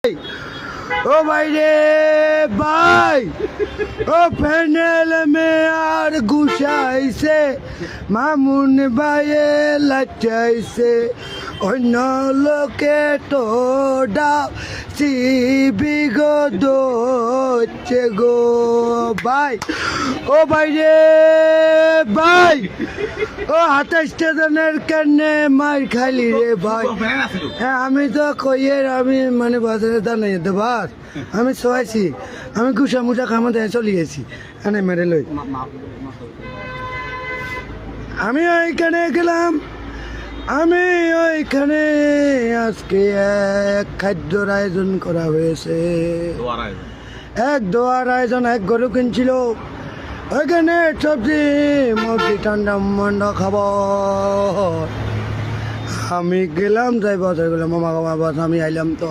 ओ भाई रे भाई ओ पैनल में আর গুছাইছে মামুন ভাইয়ে লাচাইছে অন্য লোকে তো ডাও বিগত হচ্ছে গো ভাই ও ভাই রে ভাই ও ২৭ জনের কেনে মার খালি রে ভাই হ্যাঁ আমি তো কইয়ের আমি মানে বাজারে দাঁড়াই দেবার আমি শোয়াইছি আমি গুছা মুছা খামা দিয়ে চলে গেছি এনে মেরে লই আমি ওইখানে গেলাম আমি ওইখানে আজকে এক খাদ্যর আয়োজন করা হয়েছে এক দোয়ার আয়োজন এক গরু কিনছিল ওইখানে সবজি মুরগি ঠান্ডা মান্ডা খাবার আমি গেলাম যাই বাজার গেলাম মামা বাবা আমি আইলাম তো